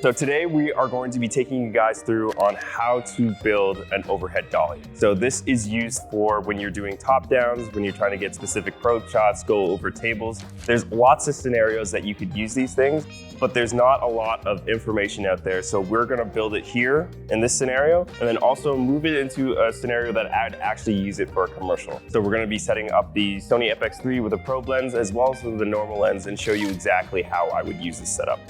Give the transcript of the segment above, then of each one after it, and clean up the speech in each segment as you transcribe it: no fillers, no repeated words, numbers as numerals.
So today we are going to be taking you guys through on how to build an overhead dolly. So this is used for when you're doing top downs, when you're trying to get specific pro shots, go over tables. There's lots of scenarios that you could use these things, but there's not a lot of information out there. So we're gonna build it here in this scenario, and then also move it into a scenario that I'd actually use it for a commercial. So we're gonna be setting up the Sony FX3 with a probe lens as well as the normal lens and show you exactly how I would use this setup.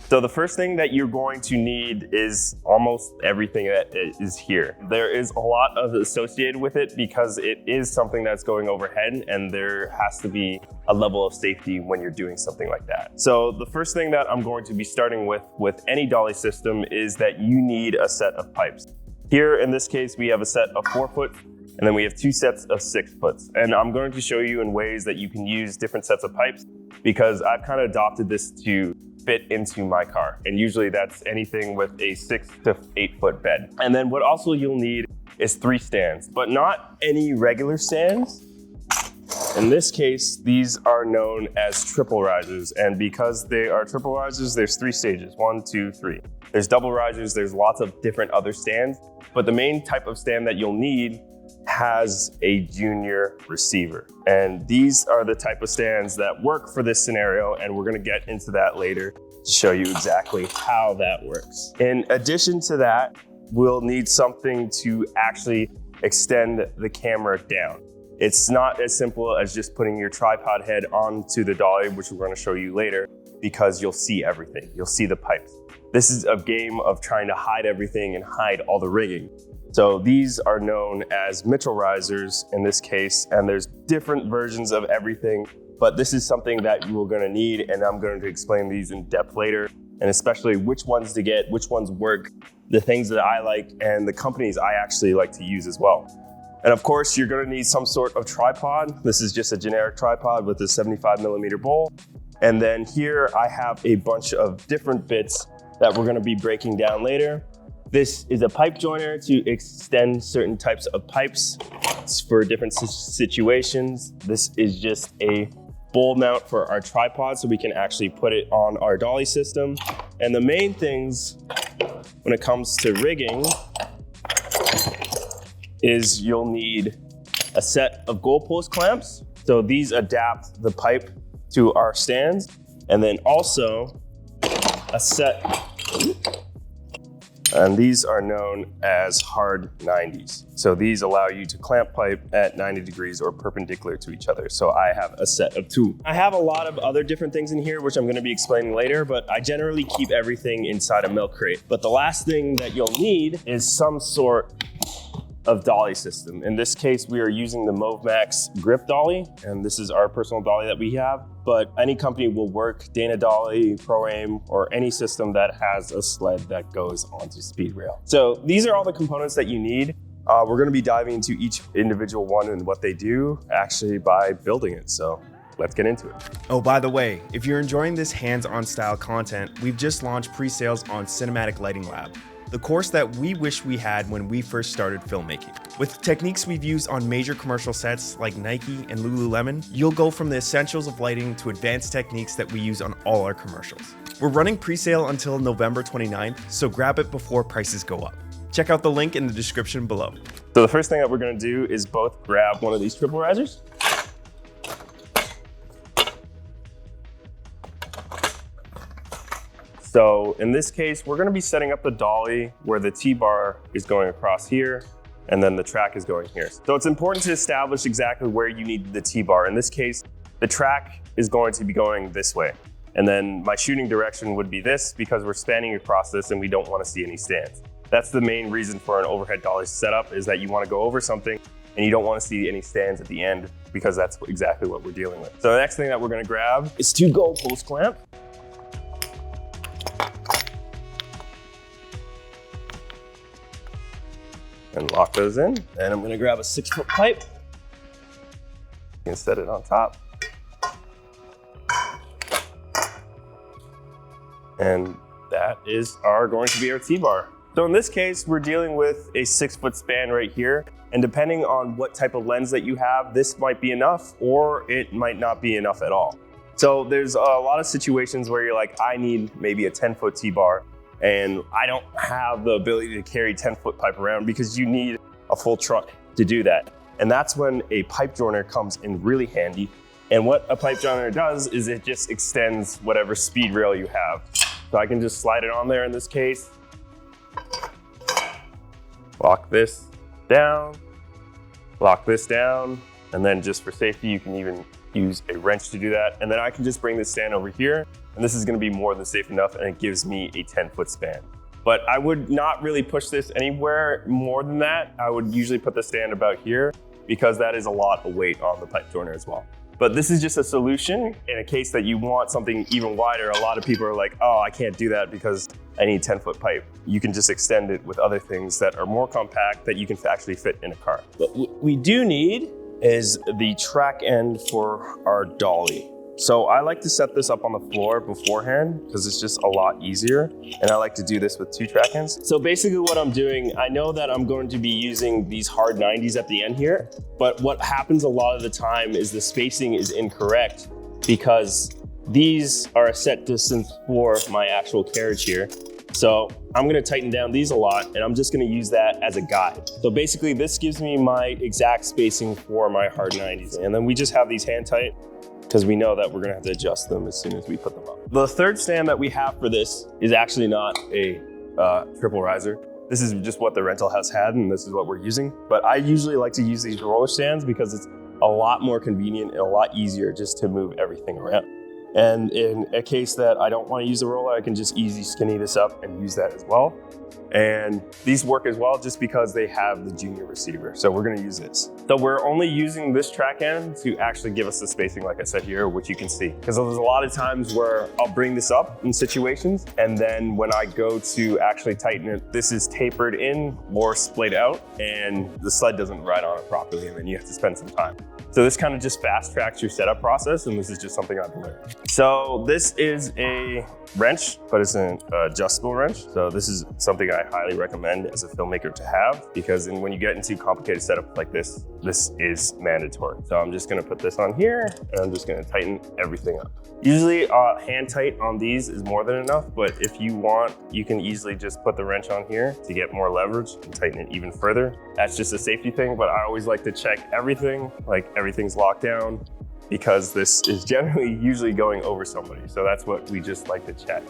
So the first thing that you're going to need is almost everything that is here. There is a lot of associated with it because it is something that's going overhead, and there has to be a level of safety when you're doing something like that. So the first thing that I'm going to be starting with any dolly system is that you need a set of pipes. Here in this case, we have a set of 4 foot, and then we have 2 sets of 6 foot. And I'm going to show you in ways that you can use different sets of pipes because I've kind of adopted this to fit into my car. And usually that's anything with a 6 to 8 foot bed. And then what also you'll need is 3 stands, but not any regular stands. In this case, these are known as triple risers. And because they are triple risers, there's 3 stages, 1, 2, 3. There's double risers, there's lots of different other stands, but the main type of stand that you'll need has a junior receiver. And these are the type of stands that work for this scenario, and we're gonna get into that later to show you exactly how that works. In addition to that, we'll need something to actually extend the camera down. It's not as simple as just putting your tripod head onto the dolly, which we're gonna show you later, because you'll see everything. You'll see the pipes. This is a game of trying to hide everything and hide all the rigging. So these are known as Mitchell risers in this case, and there's different versions of everything, but this is something that we're gonna need, and I'm going to explain these in depth later, and especially which ones to get, which ones work, the things that I like, and the companies I actually like to use as well. And of course, you're gonna need some sort of tripod. This is just a generic tripod with a 75mm bowl. And then here I have a bunch of different bits that we're gonna be breaking down later. This is a pipe joiner to extend certain types of pipes for different situations. This is just a bowl mount for our tripod so we can actually put it on our dolly system. And the main things when it comes to rigging is you'll need a set of goalpost clamps. So these adapt the pipe to our stands. And then also a set, and these are known as hard 90s. So these allow you to clamp pipe at 90 degrees or perpendicular to each other. So I have a set of 2. I have a lot of other different things in here, which I'm gonna be explaining later, but I generally keep everything inside a milk crate. But the last thing that you'll need is some sort of dolly system. In this case, we are using the MovMax grip dolly, and this is our personal dolly that we have, but any company will work, Dana Dolly, Pro-Aim, or any system that has a sled that goes onto speed rail. So these are all the components that you need. We're gonna be diving into each individual one and what they do actually by building it. So let's get into it. Oh, by the way, if you're enjoying this hands-on style content, we've just launched pre-sales on Cinematic Lighting Lab, the course that we wish we had when we first started filmmaking. With techniques we've used on major commercial sets like Nike and Lululemon, you'll go from the essentials of lighting to advanced techniques that we use on all our commercials. We're running pre-sale until November 29th, so grab it before prices go up. Check out the link in the description below. So the first thing that we're gonna do is both grab one of these triple risers. So in this case, we're gonna be setting up the dolly where the T-bar is going across here, and then the track is going here. So it's important to establish exactly where you need the T-bar. In this case, the track is going to be going this way. And then my shooting direction would be this because we're spanning across this and we don't wanna see any stands. That's the main reason for an overhead dolly setup, is that you wanna go over something and you don't wanna see any stands at the end because that's exactly what we're dealing with. So the next thing that we're gonna grab is 2 goalpost clamps. And lock those in. And I'm gonna grab a 6 foot pipe and set it on top. And that is going to be our T-bar. So in this case, we're dealing with a 6 foot span right here. And depending on what type of lens that you have, this might be enough or it might not be enough at all. So there's a lot of situations where you're like, I need maybe a 10 foot T-bar. And I don't have the ability to carry 10-foot pipe around because you need a full truck to do that. And that's when a pipe joiner comes in really handy. And what a pipe joiner does is it just extends whatever speed rail you have. So I can just slide it on there in this case, lock this down, lock this down, and then just for safety, you can even use a wrench to do that. And then I can just bring this stand over here, and this is gonna be more than safe enough, and it gives me a 10-foot span. But I would not really push this anywhere more than that. I would usually put the stand about here because that is a lot of weight on the pipe joiner as well. But this is just a solution in a case that you want something even wider. A lot of people are like, oh, I can't do that because I need 10-foot pipe. You can just extend it with other things that are more compact that you can actually fit in a car. What we do need is the track end for our dolly. So I like to set this up on the floor beforehand because it's just a lot easier. And I like to do this with 2 track ends. So basically what I'm doing, I know that I'm going to be using these hard 90s at the end here, but what happens a lot of the time is the spacing is incorrect because these are a set distance for my actual carriage here. So I'm gonna tighten down these a lot and I'm just gonna use that as a guide. So basically this gives me my exact spacing for my hard 90s. And then we just have these hand tight because we know that we're gonna have to adjust them as soon as we put them up. The third stand that we have for this is actually not a triple riser. This is just what the rental house had and this is what we're using. But I usually like to use these roller stands because it's a lot more convenient and a lot easier just to move everything around. And in a case that I don't want to use a roller, I can just easy skinny this up and use that as well. And these work as well just because they have the junior receiver. So we're gonna use this. So we're only using this track end to actually give us the spacing, like I said here, which you can see. Because there's a lot of times where I'll bring this up in situations, and then when I go to actually tighten it, this is tapered in or splayed out, and the sled doesn't ride on it properly, and then you have to spend some time. So this kind of just fast tracks your setup process, and this is just something I've learned. So this is a wrench, but it's an adjustable wrench. So this is something I highly recommend as a filmmaker to have, because when you get into complicated setup like this, this is mandatory. So I'm just gonna put this on here, and I'm just gonna tighten everything up. Usually hand tight on these is more than enough, but if you want, you can easily just put the wrench on here to get more leverage and tighten it even further. That's just a safety thing, but I always like to check everything, like everything's locked down, because this is generally usually going over somebody. So that's what we just like to check.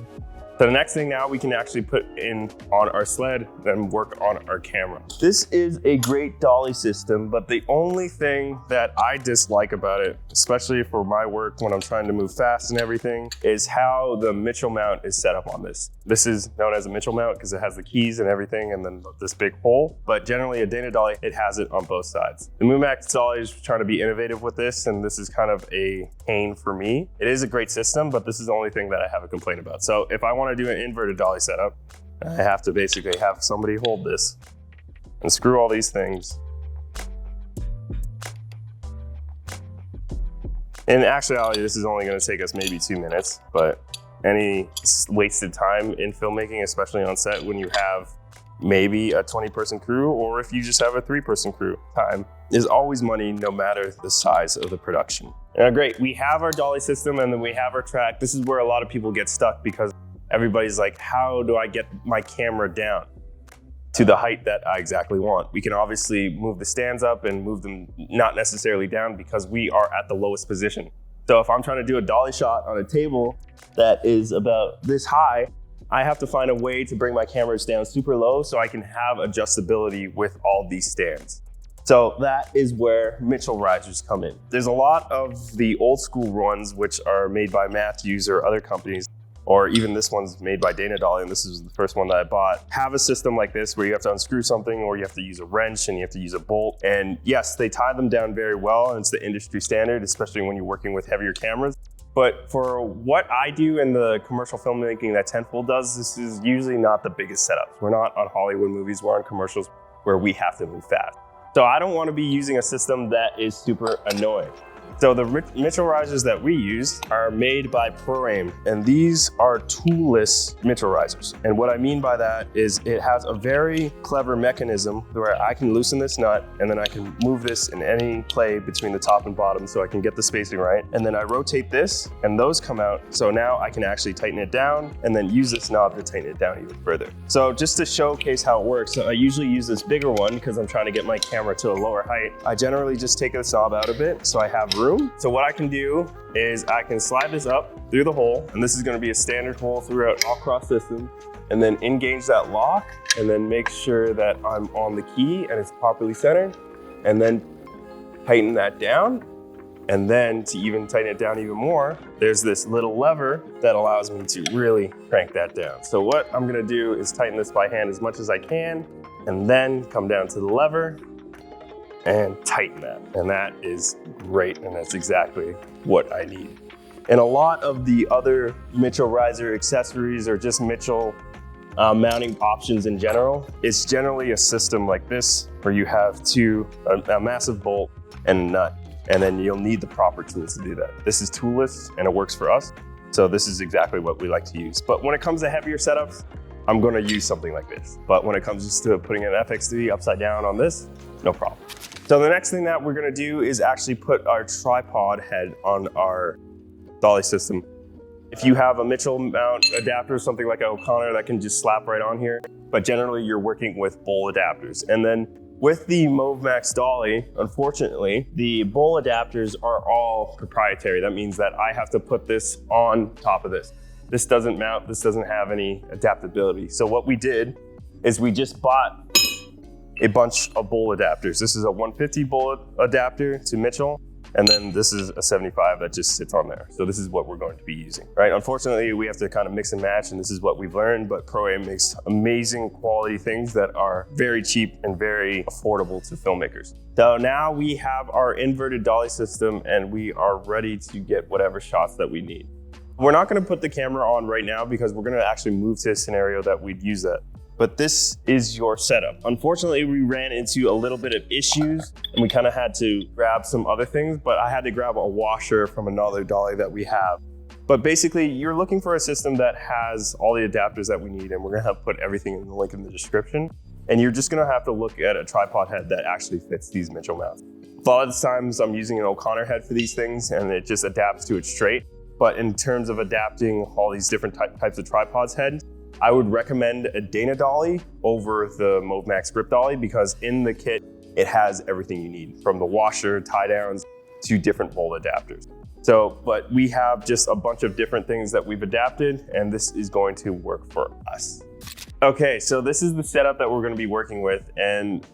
So the next thing now we can actually put in on our sled and work on our camera. This is a great dolly system, but the only thing that I dislike about it, especially for my work when I'm trying to move fast and everything, is how the Mitchell mount is set up on this. This is known as a Mitchell mount because it has the keys and everything and then this big hole, but generally a Dana dolly, it has it on both sides. The MoonMax dolly is trying to be innovative with this, and this is kind of a pain for me. It is a great system, but this is the only thing that I have a complaint about. So if I want to do an inverted dolly setup, I have to basically have somebody hold this and screw all these things. In actuality, this is only going to take us maybe 2 minutes, but any wasted time in filmmaking, especially on set when you have maybe a 20-person crew, or if you just have a 3-person crew, time is always money no matter the size of the production. Great, we have our dolly system and then we have our track. This is where a lot of people get stuck because everybody's like, how do I get my camera down to the height that I exactly want? We can obviously move the stands up and move them not necessarily down because we are at the lowest position. So if I'm trying to do a dolly shot on a table that is about this high, I have to find a way to bring my cameras down super low so I can have adjustability with all these stands. So that is where Mitchell risers come in. There's a lot of the old school ones, which are made by Matthews or other companies, or even this one's made by Dana Dolly, and this is the first one that I bought, have a system like this where you have to unscrew something or you have to use a wrench and you have to use a bolt. And yes, they tie them down very well, and it's the industry standard, especially when you're working with heavier cameras. But for what I do in the commercial filmmaking that Tenfold does, this is usually not the biggest setup. We're not on Hollywood movies, we're on commercials where we have to move fast. So I don't want to be using a system that is super annoying. So the Mitchell risers that we use are made by Pro-Aim, and these are toolless Mitchell risers. And what I mean by that is it has a very clever mechanism where I can loosen this nut and then I can move this in any play between the top and bottom so I can get the spacing right. And then I rotate this and those come out. So now I can actually tighten it down and then use this knob to tighten it down even further. So just to showcase how it works, so I usually use this bigger one because I'm trying to get my camera to a lower height. I generally just take this knob out a bit so I have room. So what I can do is I can slide this up through the hole, and this is going to be a standard hole throughout all cross systems, and then engage that lock and then make sure that I'm on the key and it's properly centered, and then tighten that down. And then to even tighten it down even more, there's this little lever that allows me to really crank that down. So what I'm gonna do is tighten this by hand as much as I can, and then come down to the lever and tighten that. And that is great, and that's exactly what I need. And a lot of the other Mitchell riser accessories or just Mitchell mounting options in general, it's generally a system like this where you have a massive bolt and a nut, and then you'll need the proper tools to do that. This is toolless and it works for us. So this is exactly what we like to use. But when it comes to heavier setups, I'm gonna use something like this. But when it comes just to putting an FX3 upside down on this, no problem. So the next thing that we're gonna do is actually put our tripod head on our dolly system. If you have a Mitchell mount adapter, something like an O'Connor, that can just slap right on here. But generally you're working with bowl adapters. And then with the MovMax dolly, unfortunately, the bowl adapters are all proprietary. That means that I have to put this on top of this. This doesn't mount, this doesn't have any adaptability. So what we did is we just bought a bunch of bowl adapters. This is a 150 bowl adapter to Mitchell, and then this is a 75 that just sits on there. So this is what we're going to be using, right? Unfortunately, we have to kind of mix and match, and this is what we've learned, but Pro-Aim makes amazing quality things that are very cheap and very affordable to filmmakers. So now we have our inverted dolly system, and we are ready to get whatever shots that we need. We're not gonna put the camera on right now because we're gonna actually move to a scenario that we'd use that. But this is your setup. Unfortunately, we ran into a little bit of issues and we kind of had to grab some other things, but I had to grab a washer from another dolly that we have. But basically, you're looking for a system that has all the adapters that we need, and we're gonna have to put everything in the link in the description. And you're just gonna have to look at a tripod head that actually fits these Mitchell mounts. A lot of the times I'm using an O'Connor head for these things and it just adapts to it straight. But in terms of adapting all these different types of tripods heads, I would recommend a Dana dolly over the MovMax grip dolly because in the kit, it has everything you need from the washer, tie downs, to different bowl adapters. So, but we have just a bunch of different things that we've adapted, and this is going to work for us. Okay, so this is the setup that we're gonna be working with, and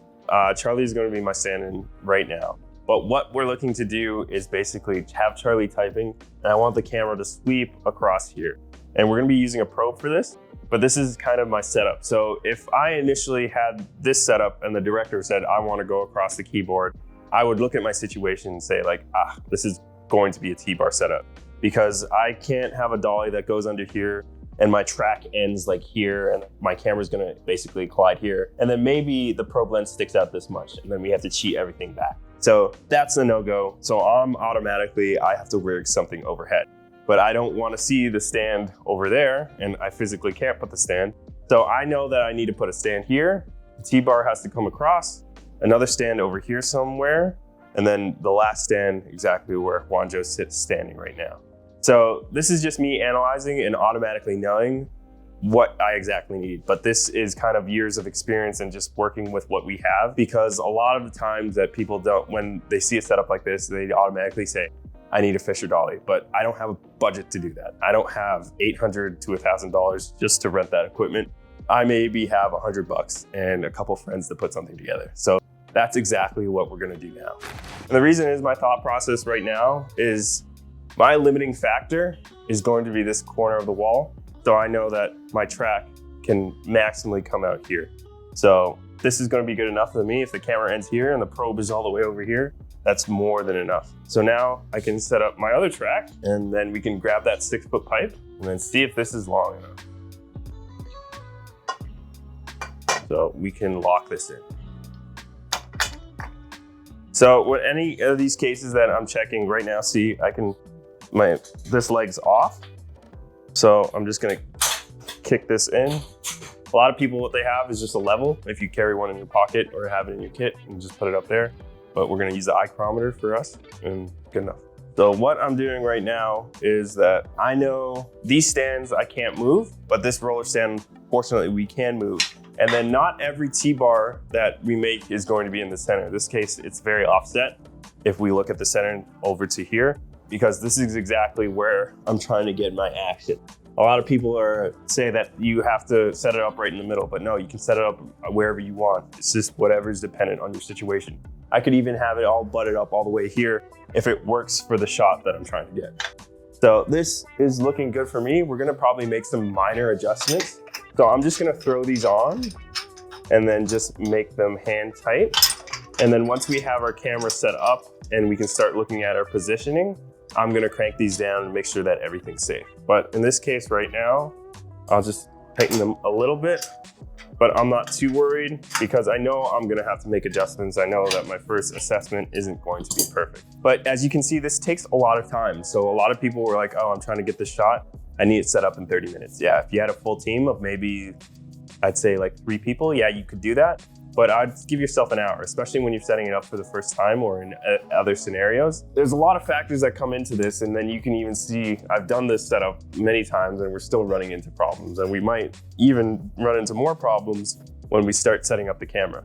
Charlie is gonna be my stand-in right now. But what we're looking to do is basically have Charlie typing, and I want the camera to sweep across here. And we're gonna be using a probe for this, but this is kind of my setup. So if I initially had this setup and the director said, I wanna go across the keyboard, I would look at my situation and say like, this is going to be a T-bar setup because I can't have a dolly that goes under here and my track ends like here and my camera's gonna basically collide here. And then maybe the probe lens sticks out this much and then we have to cheat everything back. So that's a no-go. So I have to rig something overhead. But I don't want to see the stand over there and I physically can't put the stand. So I know that I need to put a stand here. The T-bar has to come across, another stand over here somewhere, and then the last stand exactly where Juanjo sits standing right now. So this is just me analyzing and automatically knowing what I exactly need. But this is kind of years of experience and just working with what we have, because a lot of the times that people don't, when they see a setup like this, they automatically say, I need a Fisher dolly, but I don't have a budget to do that. I don't have $800 to $1,000 just to rent that equipment. I maybe have $100 and a couple friends to put something together. So that's exactly what we're gonna do now. And the reason is my thought process right now is my limiting factor is going to be this corner of the wall. So I know that my track can maximally come out here. So this is gonna be good enough for me. If the camera ends here and the probe is all the way over here, that's more than enough. So now I can set up my other track and then we can grab that 6-foot pipe and then see if this is long enough. So we can lock this in. So with any of these cases that I'm checking right now, see, this leg's off. So I'm just gonna kick this in. A lot of people, what they have is just a level. If you carry one in your pocket or have it in your kit, and just put it up there. But we're gonna use the ichrometer for us, and good enough. So what I'm doing right now is that I know these stands I can't move, but this roller stand, fortunately, we can move. And then not every T-bar that we make is going to be in the center. In this case, it's very offset. If we look at the center over to here, because this is exactly where I'm trying to get my action. A lot of people say that you have to set it up right in the middle, but no, you can set it up wherever you want. It's just whatever is dependent on your situation. I could even have it all butted up all the way here if it works for the shot that I'm trying to get. So this is looking good for me. We're gonna probably make some minor adjustments. So I'm just gonna throw these on and then just make them hand tight. And then once we have our camera set up and we can start looking at our positioning, I'm gonna crank these down and make sure that everything's safe. But in this case right now, I'll just tighten them a little bit, but I'm not too worried because I know I'm gonna have to make adjustments. I know that my first assessment isn't going to be perfect. But as you can see, this takes a lot of time. So a lot of people were like, oh, I'm trying to get this shot. I need it set up in 30 minutes. Yeah, if you had a full team of maybe, I'd say like 3 people, yeah, you could do that. But I'd give yourself an hour, especially when you're setting it up for the first time or in other scenarios. There's a lot of factors that come into this, and then you can even see, I've done this setup many times and we're still running into problems, and we might even run into more problems when we start setting up the camera.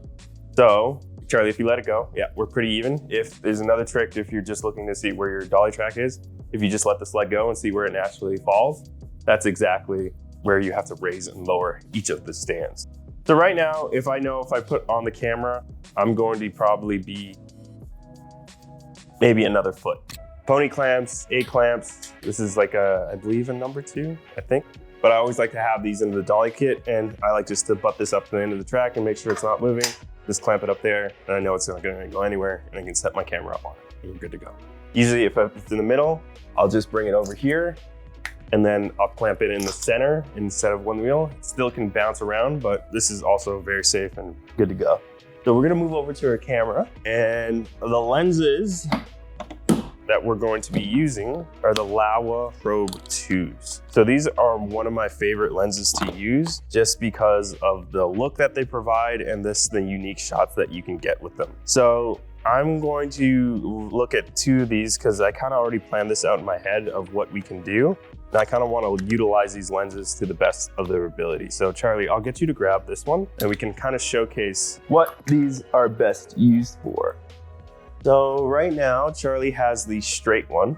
So, Charlie, if you let it go, yeah, we're pretty even. If there's another trick, if you're just looking to see where your dolly track is, if you just let this leg go and see where it naturally falls, that's exactly where you have to raise and lower each of the stands. So right now, if I put on the camera, I'm going to probably be maybe another foot. Pony clamps, A clamps. This is like I believe a number 2, I think. But I always like to have these in the dolly kit, and I like just to butt this up to the end of the track and make sure it's not moving. Just clamp it up there, and I know it's not gonna go anywhere, and I can set my camera up on it, and we're good to go. Usually if it's in the middle, I'll just bring it over here, and then I'll clamp it in the center instead of one wheel. It still can bounce around, but this is also very safe and good to go. So we're gonna move over to our camera, and the lenses that we're going to be using are the Laowa Probe 2s. So these are one of my favorite lenses to use just because of the look that they provide and the unique shots that you can get with them. So I'm going to look at 2 of these because I kind of already planned this out in my head of what we can do. And I kind of want to utilize these lenses to the best of their ability. So Charlie, I'll get you to grab this one and we can kind of showcase what these are best used for. So right now, Charlie has the straight one,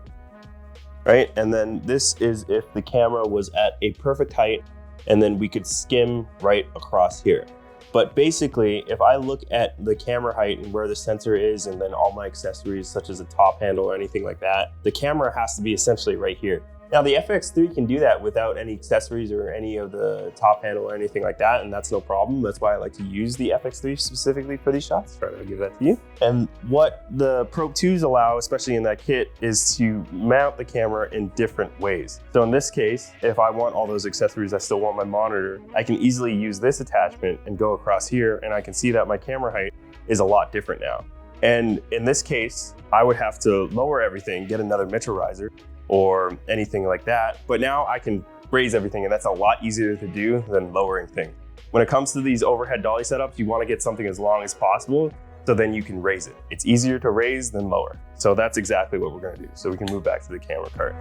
right? And then this is if the camera was at a perfect height and then we could skim right across here. But basically, if I look at the camera height and where the sensor is and then all my accessories such as a top handle or anything like that, the camera has to be essentially right here. Now the FX3 can do that without any accessories or any of the top handle or anything like that, and that's no problem. That's why I like to use the FX3 specifically for these shots. Try to give that to you. And what the Probe 2s allow, especially in that kit, is to mount the camera in different ways. So in this case, if I want all those accessories, I still want my monitor, I can easily use this attachment and go across here, and I can see that my camera height is a lot different now. And in this case, I would have to lower everything, get another Mitchell riser, or anything like that. But now I can raise everything, and that's a lot easier to do than lowering things. When it comes to these overhead dolly setups, you want to get something as long as possible so then you can raise it. It's easier to raise than lower. So that's exactly what we're gonna do. So we can move back to the camera cart.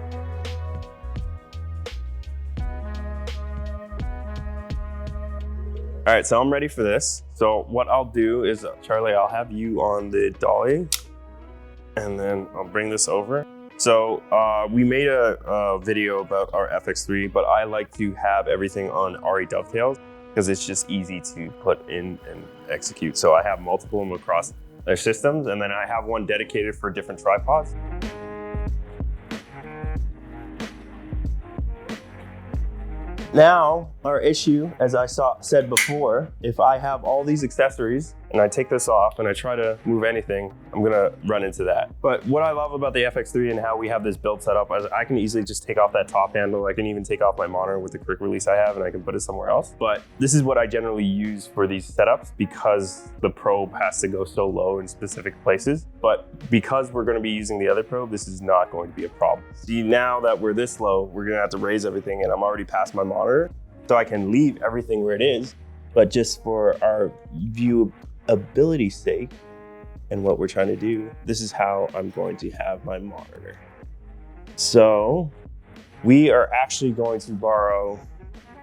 All right, so I'm ready for this. So what I'll do is, Charlie, I'll have you on the dolly, and then I'll bring this over. So we made a video about our FX3, but I like to have everything on RE dovetails because it's just easy to put in and execute. So I have multiple of them across their systems, and then I have one dedicated for different tripods. Now, our issue, as I said before, if I have all these accessories and I take this off and I try to move anything, I'm gonna run into that. But what I love about the FX3 and how we have this build set up is I can easily just take off that top handle. I can even take off my monitor with the quick release I have and I can put it somewhere else. But this is what I generally use for these setups because the probe has to go so low in specific places. But because we're gonna be using the other probe, this is not going to be a problem. See, now that we're this low, we're gonna have to raise everything and I'm already past my monitor. So I can leave everything where it is, but just for our viewability's sake and what we're trying to do, this is how I'm going to have my monitor. So we are actually going to borrow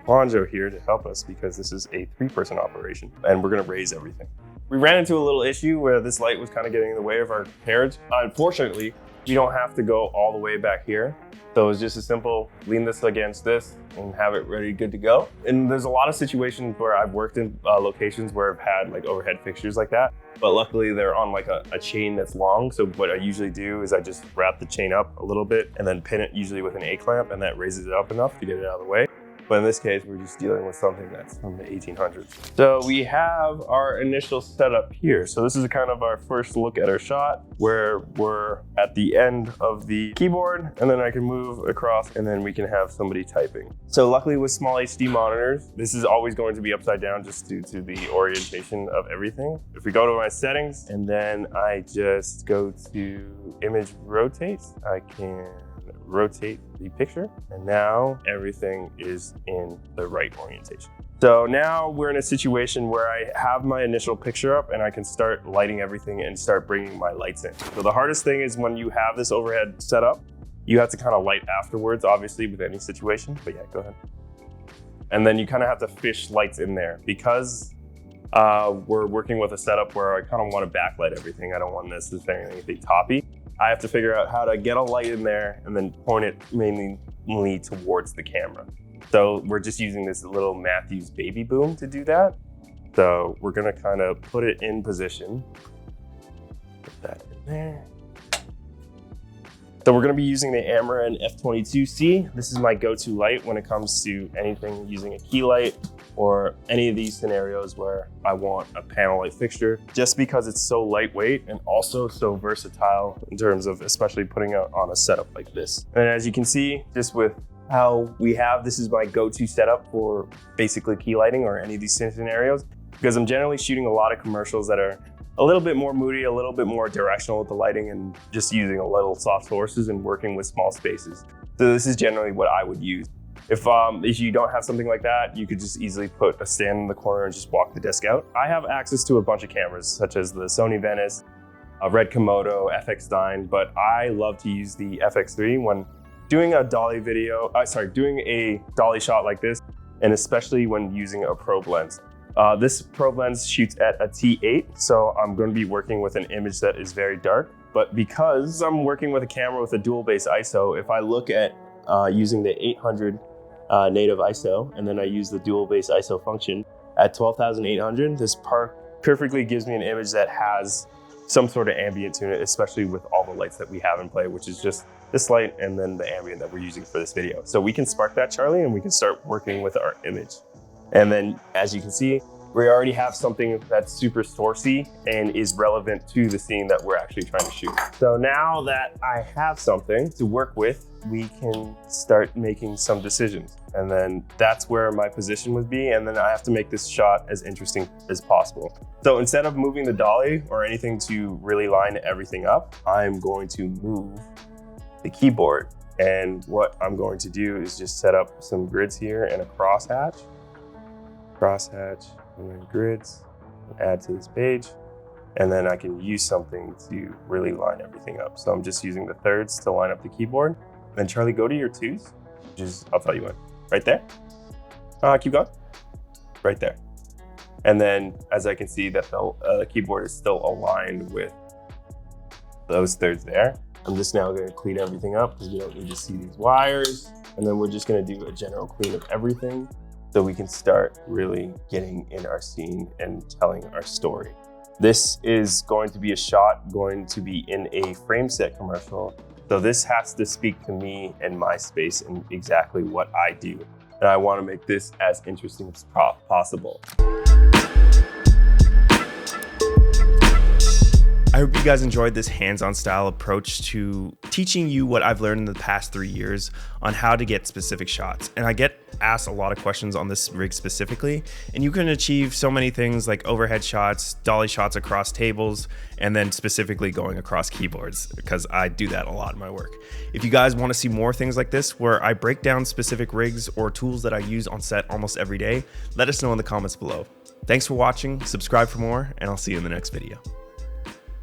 Bonjo here to help us because this is a 3-person operation and we're gonna raise everything. We ran into a little issue where this light was kind of getting in the way of our carriage. Unfortunately, we don't have to go all the way back here. So it's just a simple lean this against this and have it ready, good to go. And there's a lot of situations where I've worked in locations where I've had like overhead fixtures like that, but luckily they're on like a chain that's long. So what I usually do is I just wrap the chain up a little bit and then pin it usually with an A-clamp and that raises it up enough to get it out of the way. But in this case, we're just dealing with something that's from the 1800s. So we have our initial setup here. So this is kind of our first look at our shot where we're at the end of the keyboard and then I can move across and then we can have somebody typing. So luckily with small HD monitors, this is always going to be upside down just due to the orientation of everything. If we go to my settings and then I just go to image rotate, I can rotate the picture and now everything is in the right orientation. So now we're in a situation where I have my initial picture up and I can start lighting everything and start bringing my lights in. So the hardest thing is when you have this overhead set up, you have to kind of light afterwards, obviously with any situation, but yeah, go ahead. And then you kind of have to fish lights in there because we're working with a setup where I kind of want to backlight everything. I don't want necessarily anything toppy. I have to figure out how to get a light in there and then point it mainly towards the camera. So we're just using this little Matthews baby boom to do that. So we're gonna kind of put it in position. Put that in there. So we're gonna be using the Amaran F22C. This is my go-to light when it comes to anything using a key light or any of these scenarios where I want a panel light fixture, just because it's so lightweight and also so versatile in terms of especially putting it on a setup like this. And as you can see, just with how we have, this is my go-to setup for basically key lighting or any of these scenarios, because I'm generally shooting a lot of commercials that are a little bit more moody, a little bit more directional with the lighting and just using a little soft sources and working with small spaces. So this is generally what I would use. If you don't have something like that, you could just easily put a stand in the corner and just walk the desk out. I have access to a bunch of cameras, such as the Sony Venice, Red Komodo, FX9, but I love to use the FX3 when doing a Dolly doing a Dolly shot like this, and especially when using a probe lens. This probe lens shoots at a T8, so I'm going to be working with an image that is very dark. But because I'm working with a camera with a dual base ISO, if I look at using the 800 native ISO, and then I use the dual base ISO function at 12,800, this perfectly gives me an image that has some sort of ambient to it, especially with all the lights that we have in play, which is just this light and then the ambient that we're using for this video. So we can spark that, Charlie, and we can start working with our image. And then as you can see, we already have something that's super sourcey and is relevant to the scene that we're actually trying to shoot. So now that I have something to work with, we can start making some decisions. And then that's where my position would be. And then I have to make this shot as interesting as possible. So instead of moving the dolly or anything to really line everything up, I'm going to move the keyboard. And what I'm going to do is just set up some grids here and a crosshatch, and then grids, add to this page. And then I can use something to really line everything up. So I'm just using the thirds to line up the keyboard. And then Charlie, go to your twos, I'll tell you when, right there. Keep going, right there. And then as I can see that the keyboard is still aligned with those thirds there. I'm just now gonna clean everything up because we don't need to see these wires. And then we're just gonna do a general clean of everything so we can start really getting in our scene and telling our story. This is going to be a shot going to be in a frame set commercial. So this has to speak to me and my space and exactly what I do. and I want to make this as interesting as possible. I hope you guys enjoyed this hands-on style approach to teaching you what I've learned in the past 3 years on how to get specific shots. And I get asked a lot of questions on this rig specifically, and you can achieve so many things like overhead shots, dolly shots across tables, and then specifically going across keyboards, because I do that a lot in my work. If you guys want to see more things like this, where I break down specific rigs or tools that I use on set almost every day, let us know in the comments below. Thanks for watching, subscribe for more, and I'll see you in the next video.